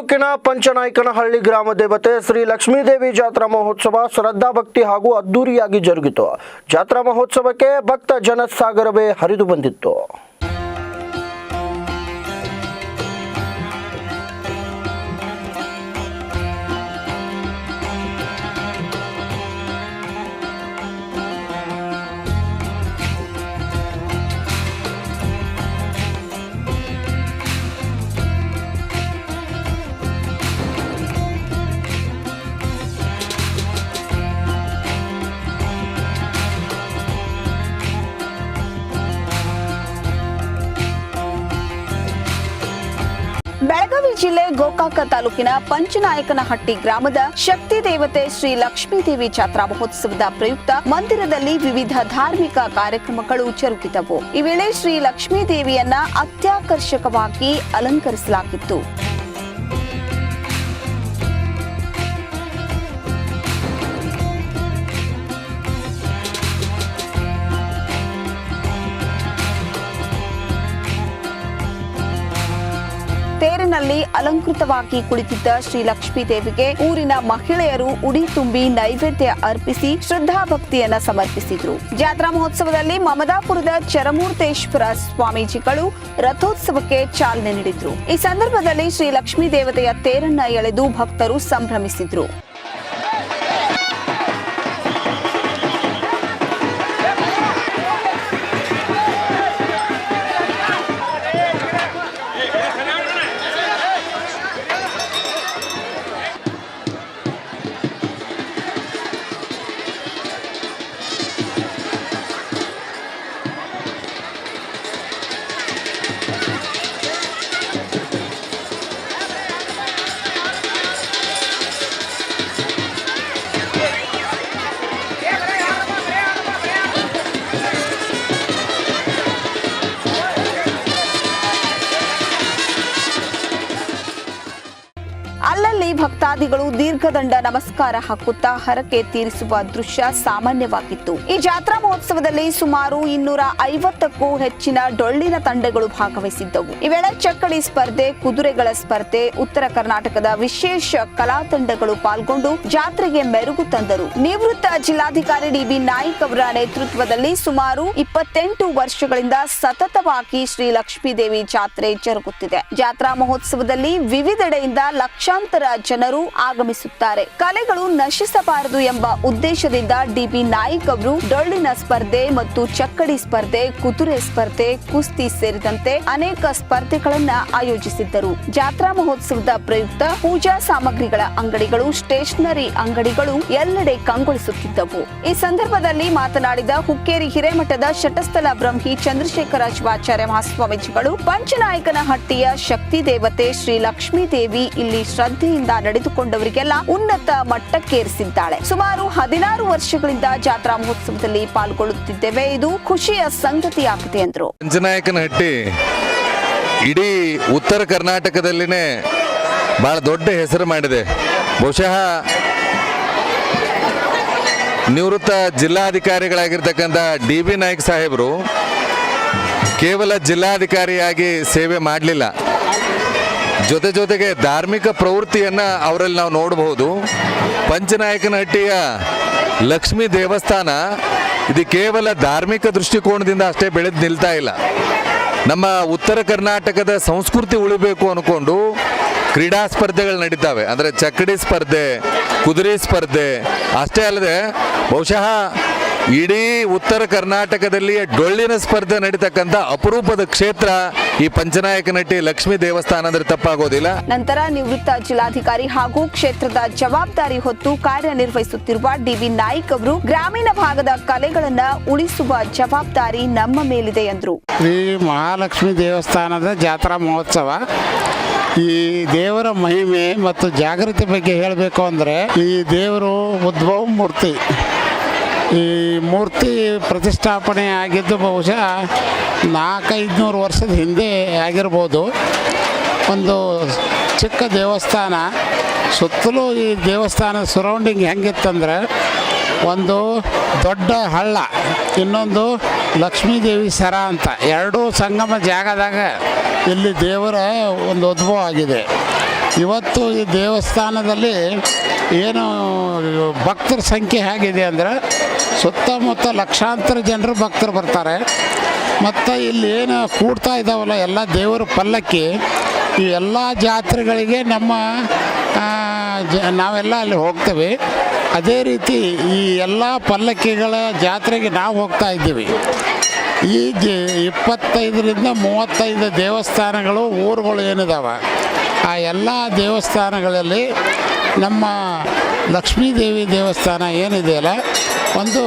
ತಾಲೂಕಿನ ಪಂಚನಾಯಕನಹಳ್ಳಿ ಗ್ರಾಮ ದೇವತೆ ಶ್ರೀ ಲಕ್ಷ್ಮೀದೇವಿ ಜಾತ್ರಾ ಮಹೋತ್ಸವ ಶ್ರದ್ಧಾ ಭಕ್ತಿ ಹಾಗೂ ಅದ್ದೂರಿಯಾಗಿ ಜರುಗಿತು. ಜಾತ್ರಾ ಮಹೋತ್ಸವಕ್ಕೆ ಭಕ್ತ ಜನಸಾಗರವೇ ಹರಿದು ಬಂದಿತ್ತು. ಬೆಳಗಾವಿ ಜಿಲ್ಲೆ ಗೋಕಾಕ ತಾಲೂಕಿನ ಪಂಚನಾಯಕನಹಟ್ಟಿ ಗ್ರಾಮದ ಶಕ್ತಿ ದೇವತೆ ಶ್ರೀ ಲಕ್ಷ್ಮೀದೇವಿ ಜಾತ್ರಾ ಮಹೋತ್ಸವದ ಪ್ರಯುಕ್ತ ಮಂದಿರದಲ್ಲಿ ವಿವಿಧ ಧಾರ್ಮಿಕ ಕಾರ್ಯಕ್ರಮಗಳು ಜರುಗಿದವು. ಈ ವೇಳೆ ಶ್ರೀ ಲಕ್ಷ್ಮೀದೇವಿಯನ್ನ ಅತ್ಯಾಕರ್ಷಕವಾಗಿ ಅಲಂಕರಿಸಲಾಗಿತ್ತು. ತೇರಿನಲ್ಲಿ ಅಲಂಕೃತವಾಗಿ ಕುಳಿತಿದ್ದ ಶ್ರೀ ಲಕ್ಷ್ಮೀ ದೇವಿಗೆ ಊರಿನ ಮಹಿಳೆಯರು ಉಡಿ ತುಂಬಿ ನೈವೇದ್ಯ ಅರ್ಪಿಸಿ ಶ್ರದ್ಧಾಭಕ್ತಿಯನ್ನ ಸಮರ್ಪಿಸಿದ್ರು. ಜಾತ್ರಾ ಮಹೋತ್ಸವದಲ್ಲಿ ಮಮದಾಪುರದ ಚರಮೂರ್ತೇಶ್ವರ ಸ್ವಾಮೀಜಿಗಳು ರಥೋತ್ಸವಕ್ಕೆ ಚಾಲನೆ ನೀಡಿದ್ರು. ಈ ಸಂದರ್ಭದಲ್ಲಿ ಶ್ರೀ ಲಕ್ಷ್ಮೀ ದೇವತೆಯ ತೇರನ್ನ ಎಳೆದು ಭಕ್ತರು ಸಂಭ್ರಮಿಸಿದ್ರು. ಅಲ್ಲಲ್ಲಿ ಭಕ್ತಾದಿಗಳು ದೀರ್ಘದಂಡ ನಮಸ್ಕಾರ ಹಾಕುತ್ತಾ ಹರಕೆ ತೀರಿಸುವ ದೃಶ್ಯ ಸಾಮಾನ್ಯವಾಗಿತ್ತು. ಈ ಜಾತ್ರಾ ಮಹೋತ್ಸವದಲ್ಲಿ ಸುಮಾರು 250ಕ್ಕೂ ಹೆಚ್ಚಿನ ಡೊಳ್ಳಿನ ತಂಡಗಳು ಭಾಗವಹಿಸಿದ್ದವು. ಈ ವೇಳೆ ಚಕ್ಕಡಿ ಸ್ಪರ್ಧೆ, ಕುದುರೆಗಳ ಸ್ಪರ್ಧೆ, ಉತ್ತರ ಕರ್ನಾಟಕದ ವಿಶೇಷ ಕಲಾ ತಂಡಗಳು ಪಾಲ್ಗೊಂಡು ಜಾತ್ರೆಗೆ ಮೆರುಗು ತಂದರು. ನಿವೃತ್ತ ಜಿಲ್ಲಾಧಿಕಾರಿ ಡಿ.ಬಿ. ನಾಯ್ಕ್ ಅವರ ನೇತೃತ್ವದಲ್ಲಿ ಸುಮಾರು 28 ವರ್ಷಗಳಿಂದ ಸತತವಾಗಿ ಶ್ರೀ ಲಕ್ಷ್ಮೀದೇವಿ ಜಾತ್ರೆ ಜರುಗುತ್ತಿದೆ. ಜಾತ್ರಾ ಮಹೋತ್ಸವದಲ್ಲಿ ವಿವಿಧೆಡೆಯಿಂದ ಲಕ್ಷಾಂತರ ಜನರು ಆಗಮಿಸುತ್ತಾರೆ. ಕಲೆಗಳು ನಶಿಸಬಾರದು ಎಂಬ ಉದ್ದೇಶದಿಂದ ಡಿ.ಬಿ. ನಾಯ್ಕ್ ಅವರು ಡೊಳ್ಳಿನ ಸ್ಪರ್ಧೆ ಮತ್ತು ಚಕ್ಕಡಿ ಸ್ಪರ್ಧೆ, ಕುದುರೆ ಸ್ಪರ್ಧೆ, ಕುಸ್ತಿ ಸೇರಿದಂತೆ ಅನೇಕ ಸ್ಪರ್ಧೆಗಳನ್ನ ಆಯೋಜಿಸಿದ್ದರು. ಜಾತ್ರಾ ಮಹೋತ್ಸವದ ಪ್ರಯುಕ್ತ ಪೂಜಾ ಸಾಮಗ್ರಿಗಳ ಅಂಗಡಿಗಳು, ಸ್ಟೇಷನರಿ ಅಂಗಡಿಗಳು ಎಲ್ಲೆಡೆ ಕಂಗೊಳಿಸುತ್ತಿದ್ದವು. ಈ ಸಂದರ್ಭದಲ್ಲಿ ಮಾತನಾಡಿದ ಹುಕ್ಕೇರಿ ಹಿರೇಮಠದ ಶಟಸ್ಥಲ ಬ್ರಹ್ಮಿ ಚಂದ್ರಶೇಖರ ಶಿವಾಚಾರ್ಯ ಮಹಾಸ್ವಾಮೀಜಿಗಳು, ಪಂಚನಾಯಕನಹಟ್ಟಿಯ ಶಕ್ತಿ ದೇವತೆ ಶ್ರೀ ಲಕ್ಷ್ಮೀ ದೇವಿ ಇಲ್ಲಿ ಶ್ರದ್ಧೆಯಿಂದ ನಡೆದುಕೊಂಡವರಿಗೆಲ್ಲ ಉನ್ನತ ಮಟ್ಟಕ್ಕೇರಿಸಿದ್ದಾಳೆ. ಸುಮಾರು 16 ವರ್ಷಗಳಿಂದ ಜಾತ್ರಾ ಮಹೋತ್ಸವದಲ್ಲಿ ಪಾಲ್ಗೊಳ್ಳುತ್ತಿದ್ದೇವೆ. ಇದು ಖುಷಿಯ ಸಂಗತಿಯಾಗಿದೆ ಎಂದರು. ಪಂಚನಾಯಕನಹಟ್ಟಿ ಇಡೀ ಉತ್ತರ ಕರ್ನಾಟಕದಲ್ಲಿನೇ ಬಹಳ ದೊಡ್ಡ ಹೆಸರು ಮಾಡಿದೆ. ಬಹುಶಃ ನಿವೃತ್ತ ಜಿಲ್ಲಾಧಿಕಾರಿಗಳಾಗಿರ್ತಕ್ಕಂಥ ಡಿ.ಬಿ. ನಾಯ್ಕ್ ಸಾಹೇಬರು ಕೇವಲ ಜಿಲ್ಲಾಧಿಕಾರಿಯಾಗಿ ಸೇವೆ ಮಾಡಲಿಲ್ಲ, ಜೊತೆಗೆ ಧಾರ್ಮಿಕ ಪ್ರವೃತ್ತಿಯನ್ನು ಅವರಲ್ಲಿ ನಾವು ನೋಡಬಹುದು. ಪಂಚನಾಯಕನಹಟ್ಟಿಯ ಲಕ್ಷ್ಮೀ ದೇವಸ್ಥಾನ ಇದು ಕೇವಲ ಧಾರ್ಮಿಕ ದೃಷ್ಟಿಕೋನದಿಂದ ಅಷ್ಟೇ ಬೆಳೆದು ನಿಲ್ತಾ ಇಲ್ಲ. ನಮ್ಮ ಉತ್ತರ ಕರ್ನಾಟಕದ ಸಂಸ್ಕೃತಿ ಉಳಿಬೇಕು ಅಂದ್ಕೊಂಡು ಕ್ರೀಡಾ ಸ್ಪರ್ಧೆಗಳು ನಡೀತಾವೆ. ಅಂದರೆ ಚಕ್ಕಡಿ ಸ್ಪರ್ಧೆ, ಕುದುರೆ ಸ್ಪರ್ಧೆ ಅಷ್ಟೇ ಅಲ್ಲದೆ ಬಹುಶಃ ಇಡೀ ಉತ್ತರ ಕರ್ನಾಟಕದಲ್ಲಿ ಡೊಳ್ಳಿನ ಸ್ಪರ್ಧೆ ನಡೀತಕ್ಕಂಥ ಅಪರೂಪದ ಕ್ಷೇತ್ರ ಈ ಪಂಚನಾಯಕನಹಟ್ಟಿ ಲಕ್ಷ್ಮೀ ದೇವಸ್ಥಾನ ಅಂದ್ರೆ ತಪ್ಪಾಗೋದಿಲ್ಲ. ನಂತರ ನಿವೃತ್ತ ಜಿಲ್ಲಾಧಿಕಾರಿ ಹಾಗೂ ಕ್ಷೇತ್ರದ ಜವಾಬ್ದಾರಿ ಹೊತ್ತು ಕಾರ್ಯನಿರ್ವಹಿಸುತ್ತಿರುವ ಡಿ.ಬಿ. ನಾಯ್ಕ್ ಅವರು ಗ್ರಾಮೀಣ ಭಾಗದ ಕಲೆಗಳನ್ನ ಉಳಿಸುವ ಜವಾಬ್ದಾರಿ ನಮ್ಮ ಮೇಲಿದೆ ಎಂದರು. ಶ್ರೀ ಮಹಾಲಕ್ಷ್ಮಿ ದೇವಸ್ಥಾನದ ಜಾತ್ರಾ ಮಹೋತ್ಸವ ಈ ದೇವರ ಮಹಿಮೆ ಮತ್ತು ಜಾಗೃತಿ ಬಗ್ಗೆ ಹೇಳಬೇಕು ಅಂದರೆ, ಈ ದೇವರು ಉದ್ಭವ ಮೂರ್ತಿ. ಈ ಮೂರ್ತಿ ಪ್ರತಿಷ್ಠಾಪನೆ ಆಗಿದ್ದು ಬಹುಶಃ 400-500 ವರ್ಷದ ಹಿಂದೆ ಆಗಿರ್ಬೋದು. ಒಂದು ಚಿಕ್ಕ ದೇವಸ್ಥಾನ, ಸುತ್ತಲೂ ಈ ದೇವಸ್ಥಾನದ ಸರೌಂಡಿಂಗ್ ಹೆಂಗಿತ್ತಂದ್ರೆ, ಒಂದು ದೊಡ್ಡ ಹಳ್ಳ, ಇನ್ನೊಂದು ಲಕ್ಷ್ಮೀದೇವಿ ಸರ ಅಂತ, ಎರಡೂ ಸಂಗಮ ಜಾಗದಾಗ ಇಲ್ಲಿ ದೇವರ ಒಂದು ಉದ್ಭವ ಆಗಿದೆ. ಇವತ್ತು ಈ ದೇವಸ್ಥಾನದಲ್ಲಿ ಏನು ಭಕ್ತರ ಸಂಖ್ಯೆ ಹೇಗಿದೆ ಅಂದರೆ ಸುತ್ತಮುತ್ತ ಲಕ್ಷಾಂತರ ಜನರು ಭಕ್ತರು ಬರ್ತಾರೆ. ಮತ್ತು ಇಲ್ಲಿ ಏನು ಕೂಡ್ತಾ ಇದ್ದಾವಲ್ಲ ಎಲ್ಲ ದೇವರ ಪಲ್ಲಕ್ಕಿ, ಈ ಎಲ್ಲ ಜಾತ್ರೆಗಳಿಗೆ ನಾವೆಲ್ಲ ಅಲ್ಲಿ ಹೋಗ್ತೇವೆ. ಅದೇ ರೀತಿ ಈ ಎಲ್ಲ ಪಲ್ಲಕ್ಕಿಗಳ ಜಾತ್ರೆಗೆ ನಾವು ಹೋಗ್ತಾ ಇದ್ದೀವಿ. ಈ 25ರಿಂದ 35 ದೇವಸ್ಥಾನಗಳು ಊರುಗಳು ಏನಿದಾವೆ, ಆ ಎಲ್ಲ ದೇವಸ್ಥಾನಗಳಲ್ಲಿ ನಮ್ಮ ಲಕ್ಷ್ಮೀದೇವಿ ದೇವಸ್ಥಾನ ಏನಿದೆಯಲ್ಲ ಒಂದು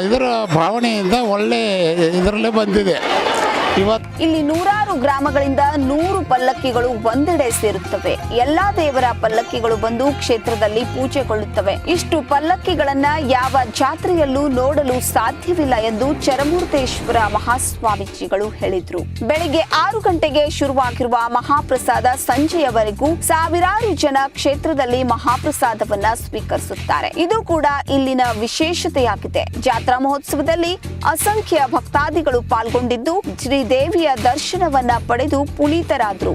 ಇದರ ಭಾವನೆಯಿಂದ ಒಳ್ಳೆ ಇದರಲ್ಲೇ ಬಂದಿದೆ. ಇಲ್ಲಿ ನೂರಾರು ಗ್ರಾಮಗಳಿಂದ 100 ಪಲ್ಲಕ್ಕಿಗಳು ಒಂದೆಡೆ ಸೇರುತ್ತವೆ. ಎಲ್ಲಾ ದೇವರ ಪಲ್ಲಕ್ಕಿಗಳು ಬಂದು ಕ್ಷೇತ್ರದಲ್ಲಿ ಪೂಜೆಗೊಳ್ಳುತ್ತವೆ. ಇಷ್ಟು ಪಲ್ಲಕ್ಕಿಗಳನ್ನ ಯಾವ ಜಾತ್ರೆಯಲ್ಲೂ ನೋಡಲು ಸಾಧ್ಯವಿಲ್ಲ ಎಂದು ಚರಮೂರ್ತೇಶ್ವರ ಮಹಾಸ್ವಾಮೀಜಿಗಳು ಹೇಳಿದ್ರು. ಬೆಳಿಗ್ಗೆ 6 ಗಂಟೆಗೆ ಶುರುವಾಗಿರುವ ಮಹಾಪ್ರಸಾದ ಸಂಜೆಯವರೆಗೂ ಸಾವಿರಾರು ಜನ ಕ್ಷೇತ್ರದಲ್ಲಿ ಮಹಾಪ್ರಸಾದವನ್ನ ಸ್ವೀಕರಿಸುತ್ತಾರೆ. ಇದು ಕೂಡ ಇಲ್ಲಿನ ವಿಶೇಷತೆಯಾಗಿದೆ. ಜಾತ್ರಾ ಮಹೋತ್ಸವದಲ್ಲಿ ಅಸಂಖ್ಯ ಭಕ್ತಾದಿಗಳು ಪಾಲ್ಗೊಂಡಿದ್ದು ಶ್ರೀದೇವಿಯ ದರ್ಶನವನ್ನ ಪಡೆದು ಪುನೀತರಾದರು.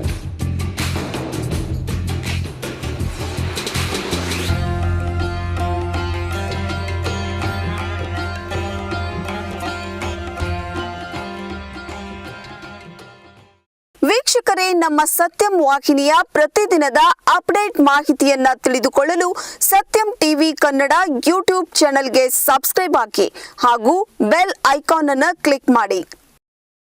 ವೀಕ್ಷಕರೇ, ನಮ್ಮ ಸತ್ಯಂ ವಾಹಿನಿಯ ಪ್ರತಿದಿನದ ಅಪ್ಡೇಟ್ ಮಾಹಿತಿಯನ್ನ ತಿಳಿದುಕೊಳ್ಳಲು ಸತ್ಯಂ ಟಿವಿ ಕನ್ನಡ ಯೂಟ್ಯೂಬ್ ಚಾನೆಲ್ಗೆ ಸಬ್ಸ್ಕ್ರೈಬ್ ಆಗಿ ಹಾಗೂ ಬೆಲ್ ಐಕಾನ್ ಅನ್ನು ಕ್ಲಿಕ್ ಮಾಡಿ.